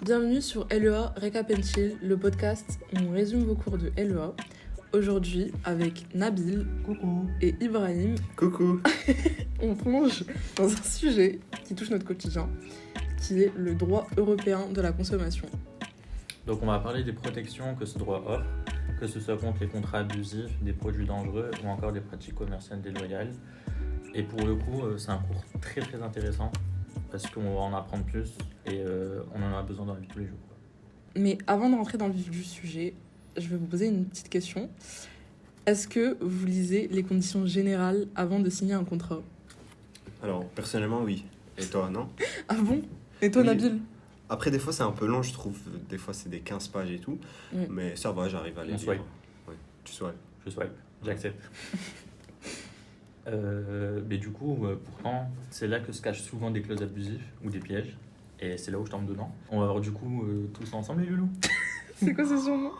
Bienvenue sur LEA Recap and Chill, le podcast où on résume vos cours de LEA. Aujourd'hui, avec Nabil Coucou. et Ibrahim, Coucou. on plonge dans un sujet qui touche notre quotidien, qui est le droit européen de la consommation. Donc on va parler des protections que ce droit offre, que ce soit contre les contrats abusifs, des produits dangereux ou encore des pratiques commerciales déloyales. Et pour le coup, c'est un cours très très intéressant parce qu'on va en apprendre plus et on en a besoin dans la vie de tous les jours. Mais avant de rentrer dans le vif du sujet, je vais vous poser une petite question. Est-ce que vous lisez les conditions générales avant de signer un contrat ? Alors, personnellement, oui. Et toi, non? Ah bon ? Et toi, Oui. Nabil ? Après, des fois, c'est un peu long, je trouve. Des fois, c'est des 15 pages et tout. Oui. Mais ça va, j'arrive à les On lire. swipe. Ouais, tu swipes. Je swipe, j'accepte. Mais du coup, pourtant, c'est là que se cachent souvent des clauses abusives ou des pièges. Et c'est là où je tombe dedans. On va voir du coup tous ensemble les loulous. C'est quoi ce surnom ?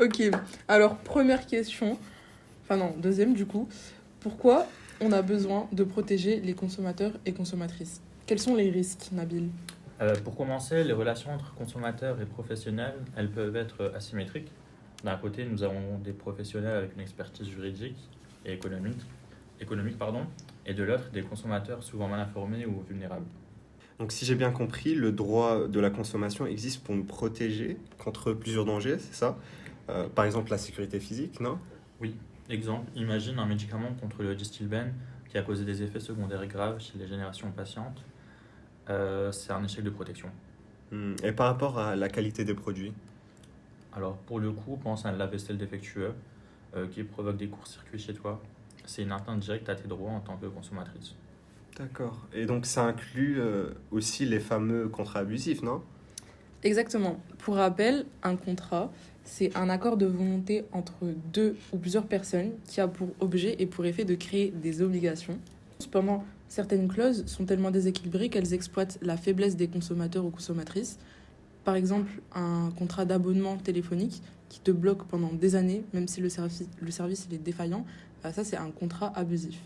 Ok, alors première question, deuxième du coup. Pourquoi on a besoin de protéger les consommateurs et consommatrices ? Quels sont les risques, Nabil ? Pour commencer, les relations entre consommateurs et professionnels, elles peuvent être asymétriques. D'un côté, nous avons des professionnels avec une expertise juridique et économique, et de l'autre, des consommateurs souvent mal informés ou vulnérables. Donc, si j'ai bien compris, le droit de la consommation existe pour nous protéger contre plusieurs dangers, c'est ça? Par exemple, la sécurité physique, non? Oui, exemple, imagine un médicament contre le Distilbène qui a causé des effets secondaires graves chez les générations patientes. C'est un échec de protection. Et par rapport à la qualité des produits? Alors, pour le coup, pense à un lave-vaisselle défectueux qui provoque des courts-circuits chez toi. C'est une atteinte directe à tes droits en tant que consommatrice. D'accord. Et donc, ça inclut aussi les fameux contrats abusifs, non? Exactement. Pour rappel, un contrat, c'est un accord de volonté entre deux ou plusieurs personnes qui a pour objet et pour effet de créer des obligations. Cependant, certaines clauses sont tellement déséquilibrées qu'elles exploitent la faiblesse des consommateurs ou consommatrices. Par exemple, un contrat d'abonnement téléphonique qui te bloque pendant des années, même si le service il est défaillant, ça c'est un contrat abusif.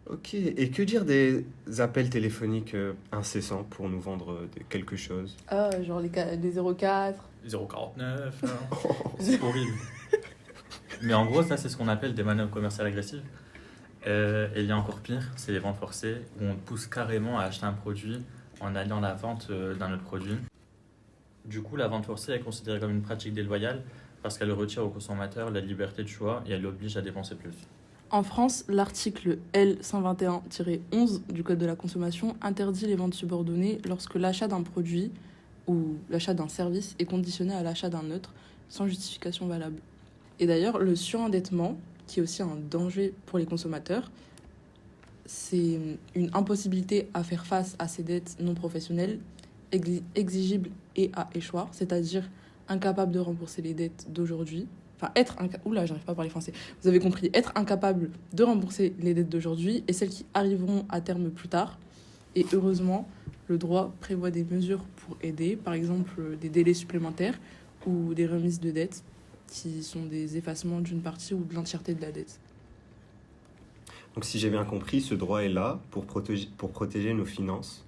Ok. Et que dire des appels téléphoniques incessants pour nous vendre quelque chose? Ah, genre les 04. 0,49, c'est horrible. Mais en gros, ça, c'est ce qu'on appelle des manœuvres commerciales agressives. Et il y a encore pire, c'est les ventes forcées, où on te pousse carrément à acheter un produit en alliant la vente d'un autre produit. Du coup, la vente forcée est considérée comme une pratique déloyale parce qu'elle retire au consommateur la liberté de choix et elle l'oblige à dépenser plus. En France, l'article L121-11 du Code de la consommation interdit les ventes subordonnées lorsque l'achat d'un produit ou l'achat d'un service est conditionné à l'achat d'un autre sans justification valable. Et d'ailleurs, le surendettement, qui est aussi un danger pour les consommateurs, c'est une impossibilité à faire face à ces dettes non professionnelles, exigibles et à échoir, c'est-à-dire incapable de rembourser les dettes d'aujourd'hui. J'arrive pas à parler français. Vous avez compris, être incapable de rembourser les dettes d'aujourd'hui et celles qui arriveront à terme plus tard. Et heureusement, le droit prévoit des mesures pour aider, par exemple des délais supplémentaires ou des remises de dettes qui sont des effacements d'une partie ou de l'entièreté de la dette. Donc, si j'ai bien compris, ce droit est là pour protéger nos finances,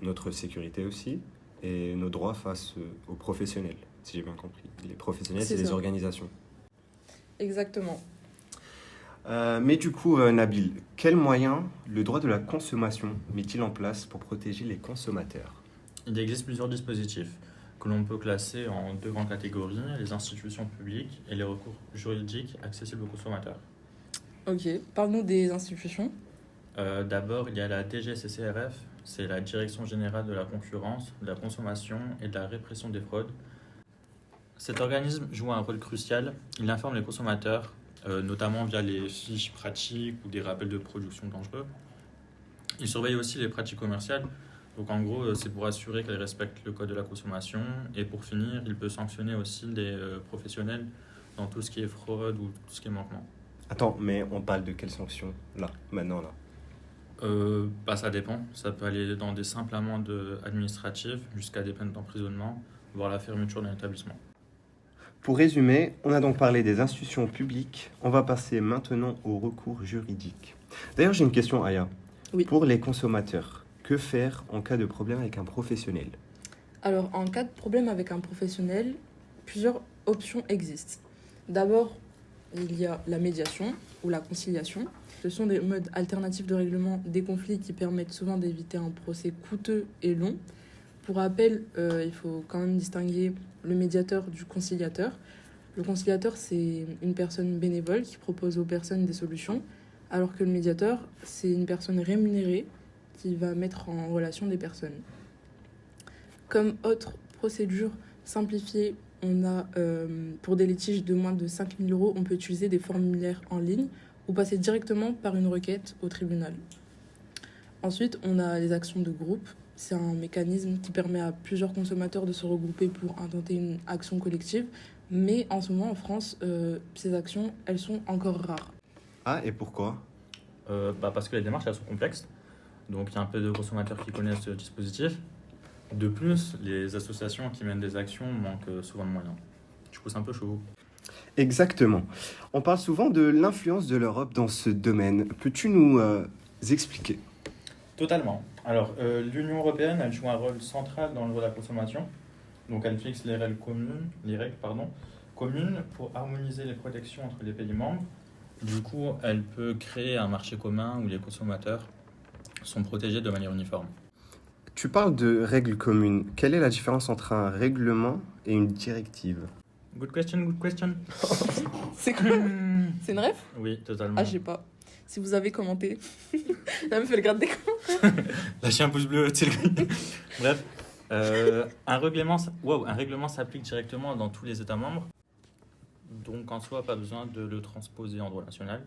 notre sécurité aussi, et nos droits face aux professionnels, si j'ai bien compris. Les professionnels, c'est les ça. organisations. Exactement. Mais du coup, Nabil, quels moyens le droit de la consommation met-il en place pour protéger les consommateurs? Il existe plusieurs dispositifs que l'on peut classer en deux grandes catégories, les institutions publiques et les recours juridiques accessibles aux consommateurs. Ok, parle-nous des institutions. D'abord, il y a la DGCCRF, c'est la Direction Générale de la Concurrence, de la Consommation et de la Répression des Fraudes. Cet organisme joue un rôle crucial, il informe les consommateurs, notamment via les fiches pratiques ou des rappels de production dangereux. Il surveille aussi les pratiques commerciales, donc en gros c'est pour assurer qu'elles respectent le code de la consommation, et pour finir, il peut sanctionner aussi les professionnels dans tout ce qui est fraude ou tout ce qui est manquement. Attends, mais on parle de quelles sanctions, là, maintenant, là? Ça dépend. Ça peut aller dans des simples amendes administratives jusqu'à des peines d'emprisonnement, voire la fermeture d'un établissement. Pour résumer, on a donc parlé des institutions publiques. On va passer maintenant aux recours juridiques. D'ailleurs, j'ai une question, Aya. Oui. Pour les consommateurs, Que faire en cas de problème avec un professionnel? Alors, en cas de problème avec un professionnel, plusieurs options existent. D'abord, il y a la médiation ou la conciliation. Ce sont des modes alternatifs de règlement des conflits qui permettent souvent d'éviter un procès coûteux et long. Pour rappel, il faut quand même distinguer le médiateur du conciliateur. Le conciliateur, c'est une personne bénévole qui propose aux personnes des solutions, alors que le médiateur, c'est une personne rémunérée qui va mettre en relation des personnes. Comme autre procédure simplifiée, on a pour des litiges de moins de 5 000 euros, on peut utiliser des formulaires en ligne ou passer directement par une requête au tribunal. Ensuite, on a les actions de groupe. C'est un mécanisme qui permet à plusieurs consommateurs de se regrouper pour intenter une action collective. Mais en ce moment, en France, ces actions, elles sont encore rares. Ah, et pourquoi? Parce que les démarches, elles sont complexes. Donc, il y a un peu de consommateurs qui connaissent ce dispositif. De plus, les associations qui mènent des actions manquent souvent de moyens. Du coup, c'est un peu chaud. Exactement. On parle souvent de l'influence de l'Europe dans ce domaine. Peux-tu nous expliquer? Totalement. Alors, l'Union européenne, elle joue un rôle central dans le droit de la consommation. Donc, elle fixe les règles communes pour harmoniser les protections entre les pays membres. Du coup, elle peut créer un marché commun où les consommateurs sont protégés de manière uniforme. Tu parles de règles communes. Quelle est la différence entre un règlement et une directive? Good question. C'est quoi? C'est une ref? Oui, totalement. Ah, je sais pas. Si vous avez commenté. La meuf, elle garde des commentaires. Lâchez un pouce bleu, tu sais. Bref, un règlement s'applique directement dans tous les États membres. Donc, en soi, pas besoin de le transposer en droit national.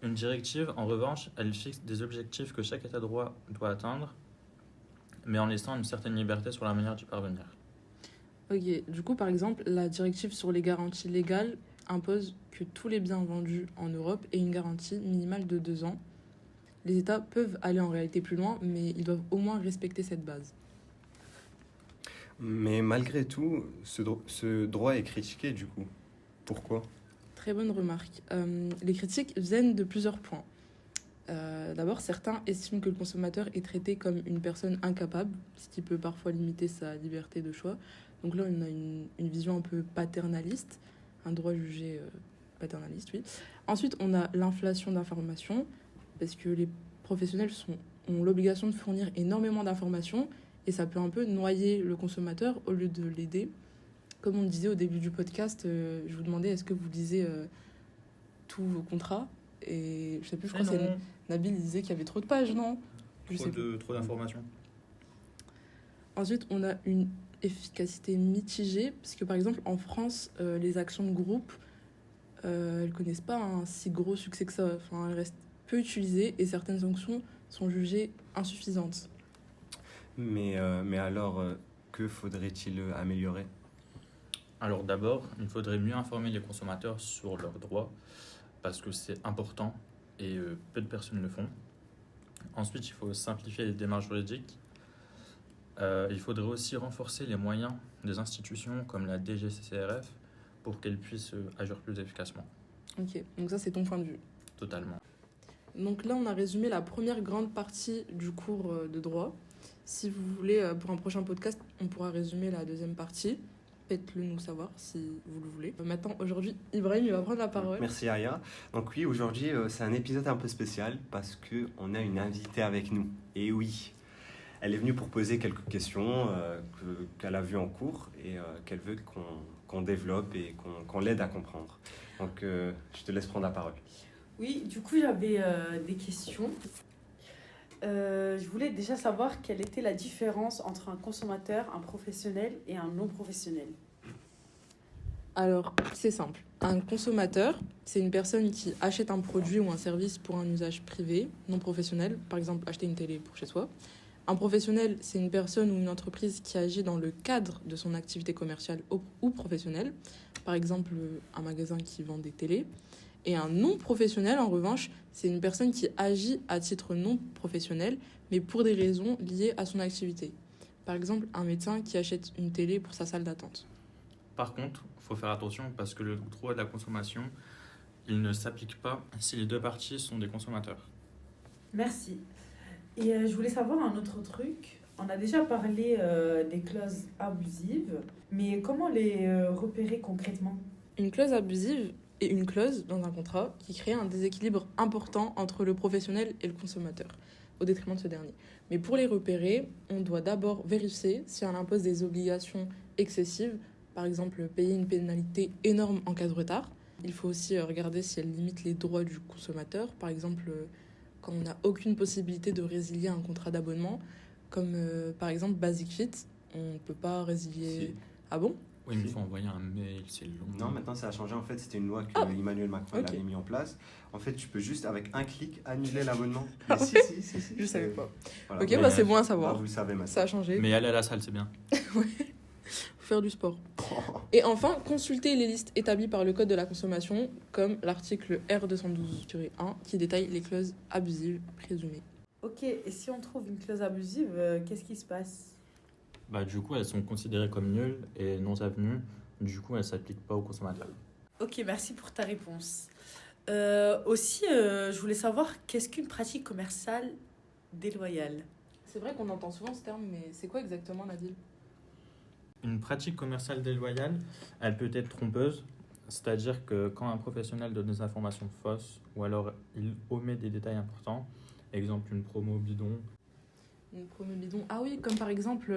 Une directive, en revanche, elle fixe des objectifs que chaque État de droit doit atteindre, mais en laissant une certaine liberté sur la manière d'y parvenir. Ok, du coup, par exemple, la directive sur les garanties légales impose que tous les biens vendus en Europe aient une garantie minimale de 2 ans. Les États peuvent aller en réalité plus loin, mais ils doivent au moins respecter cette base. Mais malgré tout, ce droit est critiqué du coup. Pourquoi? Très bonne remarque. Les critiques viennent de plusieurs points. D'abord, certains estiment que le consommateur est traité comme une personne incapable, ce qui peut parfois limiter sa liberté de choix. Donc là, on a une vision un peu paternaliste, un droit jugé paternaliste, oui. Ensuite, on a l'inflation d'informations, parce que les professionnels ont l'obligation de fournir énormément d'informations, et ça peut un peu noyer le consommateur au lieu de l'aider. Comme on le disait au début du podcast, je vous demandais est-ce que vous lisez tous vos contrats? Et je sais plus, je crois que c'est Nabil disait qu'il y avait trop de pages, non? Trop d'informations. Ensuite, on a une efficacité mitigée, parce que par exemple, en France, les actions de groupe, elles connaissent pas un si gros succès que ça. Enfin, elles restent peu utilisées et certaines sanctions sont jugées insuffisantes. Mais alors, que faudrait-il améliorer? Alors d'abord, il faudrait mieux informer les consommateurs sur leurs droits, parce que c'est important et peu de personnes le font. Ensuite, il faut simplifier les démarches juridiques. Il faudrait aussi renforcer les moyens des institutions comme la DGCCRF pour qu'elles puissent agir plus efficacement. Ok, donc ça c'est ton point de vue. Totalement. Donc là, on a résumé la première grande partie du cours de droit. Si vous voulez, pour un prochain podcast, on pourra résumer la deuxième partie. Faites-le nous savoir si vous le voulez. Maintenant, aujourd'hui, Ibrahim, il va prendre la parole. Merci Aya. Donc oui, aujourd'hui, c'est un épisode un peu spécial parce qu'on a une invitée avec nous. Et oui, elle est venue pour poser quelques questions qu'elle a vues en cours et qu'elle veut qu'on développe et qu'on l'aide à comprendre. Donc je te laisse prendre la parole. Oui, du coup, j'avais des questions. Je voulais déjà savoir quelle était la différence entre un consommateur, un professionnel et un non-professionnel. Alors, c'est simple. Un consommateur, c'est une personne qui achète un produit ou un service pour un usage privé, non professionnel, par exemple acheter une télé pour chez soi. Un professionnel, c'est une personne ou une entreprise qui agit dans le cadre de son activité commerciale ou professionnelle, par exemple un magasin qui vend des télés. Et un non professionnel, en revanche, c'est une personne qui agit à titre non professionnel, mais pour des raisons liées à son activité. Par exemple, un médecin qui achète une télé pour sa salle d'attente. Par contre, il faut faire attention parce que le droit de la consommation, il ne s'applique pas si les deux parties sont des consommateurs. Merci. Et je voulais savoir un autre truc. On a déjà parlé des clauses abusives, mais comment les repérer concrètement? Une clause abusive est une clause dans un contrat qui crée un déséquilibre important entre le professionnel et le consommateur, au détriment de ce dernier. Mais pour les repérer, on doit d'abord vérifier si elle impose des obligations excessives, par exemple payer une pénalité énorme en cas de retard. Il faut aussi regarder si elle limite les droits du consommateur, par exemple quand on n'a aucune possibilité de résilier un contrat d'abonnement, comme par exemple Basic Fit, on ne peut pas résilier... Si. Ah bon? Oui, mais il faut envoyer un mail, c'est long. Non, maintenant ça a changé. En fait, c'était une loi que Ah. Emmanuel Macron Ok. avait mis en place. En fait, tu peux juste avec un clic annuler l'abonnement. Ah Mais si, ouais. si. Je savais pas. Voilà. Ok, Mais, bah c'est bon à Bah, savoir. vous le savez maintenant. Ça a changé. Mais aller à la salle, c'est bien. Faire du sport. Et enfin, consulter les listes établies par le Code de la consommation, comme l'article R212-1 qui détaille les clauses abusives présumées. Ok, et si on trouve une clause abusive, qu'est-ce qui se passe? Bah, du coup, elles sont considérées comme nulles et non avenues. Du coup, elles ne s'appliquent pas aux consommateurs. Ok, merci pour ta réponse. Aussi, je voulais savoir qu'est-ce qu'une pratique commerciale déloyale? C'est vrai qu'on entend souvent ce terme, mais c'est quoi exactement, Nabil? Une pratique commerciale déloyale, elle peut être trompeuse, c'est-à-dire que quand un professionnel donne des informations fausses ou alors il omet des détails importants, exemple une promo bidon. Une promo bidon. Ah oui, comme par exemple,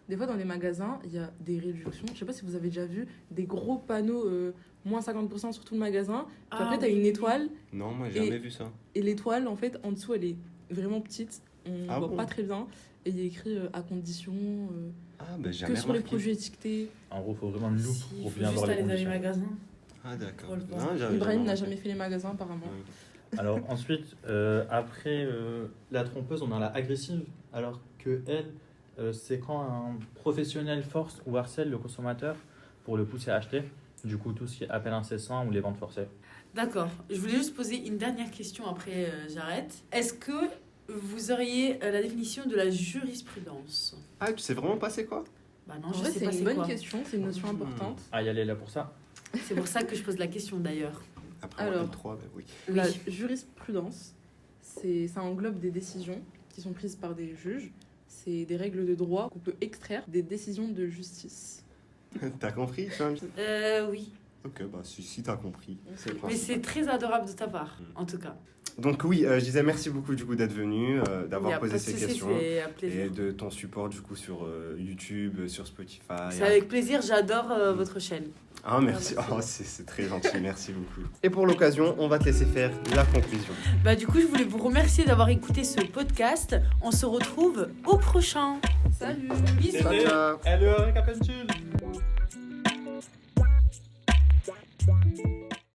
des fois dans les magasins, il y a des réductions. Je sais pas si vous avez déjà vu des gros panneaux moins 50% sur tout le magasin. Puis après, tu as une étoile. Non, moi, j'ai Et- jamais vu ça. Et l'étoile, en fait, en dessous, elle est vraiment petite. On Ah voit bon pas très bien. Et il y a écrit à condition, Ah, bah, que jamais sur les remarqué. produits étiquetés. En gros, il faut vraiment une loupe Si, il pour faut bien juste voir les aller dans les conditions. magasins. Ah, d'accord. Pour le voir. Non, j'avais Ibrahim n'a remarqué. jamais fait les magasins, apparemment. Ouais. Alors ensuite, après la trompeuse, on a la agressive, alors que elle, c'est quand un professionnel force ou harcèle le consommateur pour le pousser à acheter. Du coup, tout ce qui est appel incessant ou les ventes forcées. D'accord. Je voulais juste poser une dernière question, après j'arrête. Est-ce que vous auriez la définition de la jurisprudence? Ah, tu sais vraiment pas c'est quoi? Bah non, En je vrai, sais c'est pas une c'est bonne quoi. question, c'est une notion importante. Ah, y aller là pour ça. C'est pour ça que je pose la question d'ailleurs. Après, Alors. on 3, bah oui. La Oui. jurisprudence, ça englobe des décisions qui sont prises par des juges. C'est des règles de droit qu'on peut extraire des décisions de justice. T'as compris, toi? Oui. Ok, bah si t'as compris. C'est le Mais principal. c'est très adorable de ta part, en tout cas. Donc oui, je disais merci beaucoup du coup d'être venu, Il y d'avoir a posé pas de ces souci, questions c'est un et plaisir. de ton support du coup sur YouTube, sur Spotify. C'est avec plaisir, j'adore votre chaîne. Ah merci, Ah, merci. oh, c'est très gentil, merci beaucoup. Et pour l'occasion, on va te laisser faire la conclusion. Bah du coup, je voulais vous remercier d'avoir écouté ce podcast. On se retrouve au prochain. Salut! Bisous. Ciao, ciao. Elle récapitule.